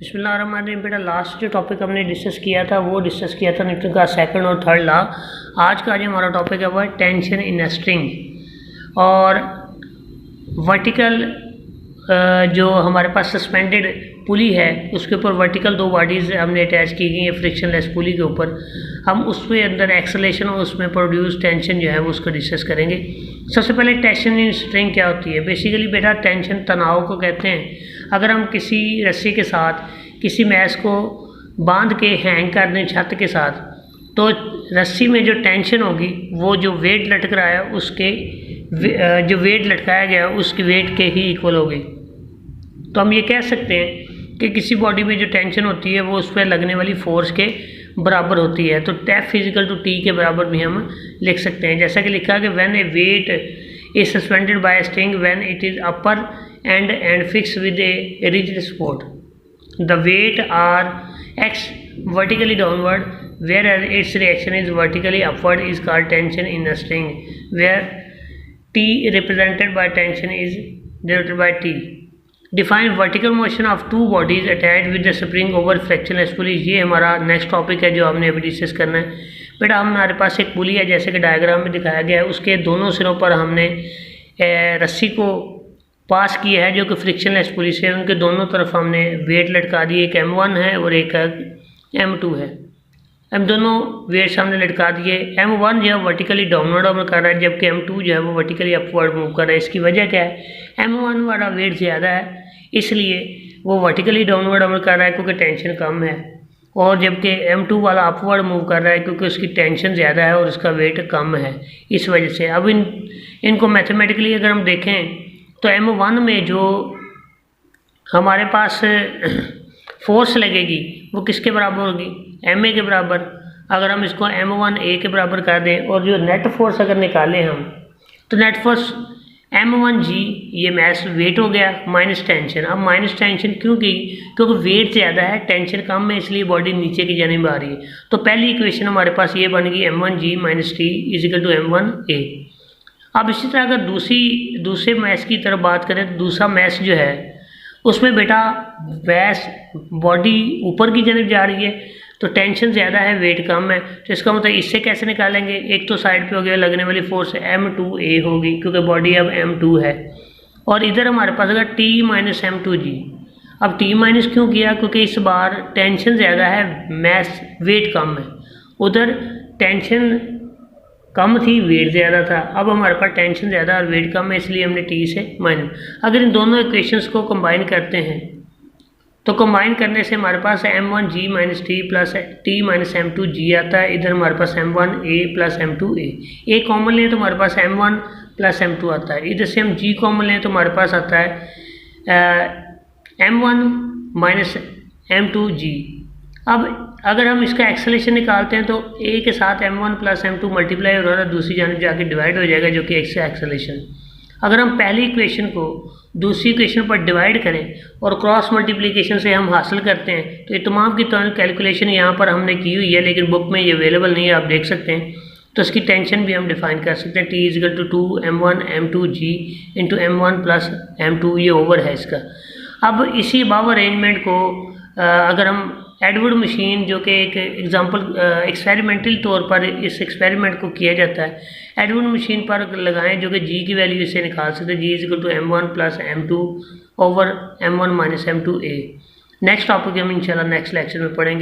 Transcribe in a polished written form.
बिस्मिल्लाहिर्रहमानिर्रहीम। बेटा लास्ट जो टॉपिक हमने डिस्कस किया था वो डिस्कस किया था न्यूटन का सेकंड और थर्ड लॉ। आज का जो हमारा टॉपिक है वो है टेंशन इन अ स्ट्रिंग। और वर्टिकल जो हमारे पास सस्पेंडेड पुली है उसके ऊपर वर्टिकल दो बॉडीज़ हमने अटैच की गई है फ्रिक्शनलेस पुली के ऊपर। हम उसके अंदर एक्सेलेरेशन और उसमें प्रोड्यूस टेंशन जो है वो उसको डिस्कस करेंगे। सबसे पहले टेंशन इन स्ट्रिंग क्या होती है। बेसिकली बेटा टेंशन तनाव को कहते हैं। अगर हम किसी रस्सी के साथ किसी मैस को बांध के हैंग कर दें छत के साथ, तो रस्सी में जो टेंशन होगी वो जो वेट लटक रहा है उसके जो वेट लटकाया गया है उसके वेट के ही इक्वल होगी। तो हम ये कह सकते हैं कि किसी बॉडी में जो टेंशन होती है वो उस पर लगने वाली फोर्स के बराबर होती है। तो F फिजिकल टू T के बराबर भी हम लिख सकते हैं। जैसा कि लिखा है कि when a weight is suspended by string when it is upper end fix with a rigid support, the weight are acts vertically downward whereas its reaction is vertically upward is called tension in a string, where T represented by tension is denoted by T. Define vertical motion of two bodies attached with the spring over frictionless pulley। ये हमारा next topic है जो हमने अभी discuss करना है। बेटा हमारे पास एक पुली है जैसे कि डायग्राम में दिखाया गया है, उसके दोनों सिरों पर हमने रस्सी को पास किया है जो कि फ्रिक्शनलेस पुली से उनके दोनों तरफ हमने वेट लटका दिए। एक M1 है और एक M2 है। हम दोनों वेट्स हमने लटका दिए। M1 जो है वर्टिकली डाउनवर्ड मूव कर रहा है जबकि M2 जो है वो वर्टिकली अपवर्ड मूव कर रहा है। इसकी वजह क्या है, M1 वाला वेट ज़्यादा है इसलिए वो वर्टिकली डाउनवर्ड मूव कर रहा है क्योंकि टेंशन कम है, और जबकि M2 वाला अपवर्ड मूव कर रहा है क्योंकि उसकी टेंशन ज़्यादा है और उसका वेट कम है। इस वजह से अब इनको मैथमेटिकली अगर हम देखें तो M1 में जो हमारे पास फोर्स लगेगी वो किसके बराबर होगी, Ma के बराबर। अगर हम इसको M1A के बराबर कर दें और जो नेट फोर्स अगर निकालें हम, तो नेट फोर्स M1G ये मैस वेट हो गया माइनस टेंशन। अब माइनस टेंशन क्यों की, क्योंकि वेट ज़्यादा है टेंशन कम है इसलिए बॉडी नीचे की जानिब आ रही है। तो पहली इक्वेशन हमारे पास ये बन गई M1G minus T is equal to M1A। अब इसी तरह अगर दूसरे मैस की तरफ बात करें तो दूसरा मैस जो है उसमें बेटा वैस बॉडी ऊपर की जानिब जा रही है तो टेंशन ज़्यादा है वेट कम है। तो इसका मतलब इससे कैसे निकालेंगे, एक तो साइड पे हो गया लगने वाली फोर्स M2A होगी क्योंकि बॉडी अब M2 है, और इधर हमारे पास अगर T माइनस M2G। अब T माइनस क्यों किया, क्योंकि इस बार टेंशन ज़्यादा है मैस वेट कम है। उधर टेंशन कम थी वेट ज़्यादा था, अब हमारे पास टेंशन ज़्यादा और वेट कम है इसलिए हमने T से माइनस। अगर इन दोनों इक्वेशंस को कंबाइन करते हैं तो कंबाइन करने से हमारे पास M1G minus T plus T minus M2G आता है। इधर हमारे पास M1A प्लस M2A, ए कॉमन लें तो हमारे पास M1 प्लस M2 आता है। इधर से हम G कॉमन लें तो हमारे पास आता है M1 माइनस M2G। अब अगर हम इसका एक्सेलेरेशन निकालते हैं तो A के साथ M1 प्लस M2 मल्टीप्लाई हो रहा है, दूसरी जानब जाके डिवाइड हो जाएगा जो कि X का एक्सेलेरेशन। अगर हम पहली इक्वेशन को दूसरी इक्वेशन पर डिवाइड करें और क्रॉस मल्टीप्लिकेशन से हम हासिल करते हैं तो ये तमाम की कैलकुलेशन यहाँ पर हमने की हुई है लेकिन बुक में ये अवेलेबल नहीं है, आप देख सकते हैं। तो इसकी टेंशन भी हम डिफाइन कर सकते हैं, T is equal to 2 M1 M2G into M1 plus M2, ये ओवर है इसका। अब इसी अबव अरेंजमेंट को अगर हम एडवर्ड मशीन जो कि एक एग्जांपल एक्सपेरिमेंटल तौर पर इस एक्सपेरिमेंट को किया जाता है, एडवर्ड मशीन पर लगाएं जो कि G की वैल्यू इससे निकाल सकते हैं, G is equal to M1 plus M2 over M1 minus M2A। Next topic हम इंशाल्लाह नेक्स्ट लेक्चर में पढ़ेंगे।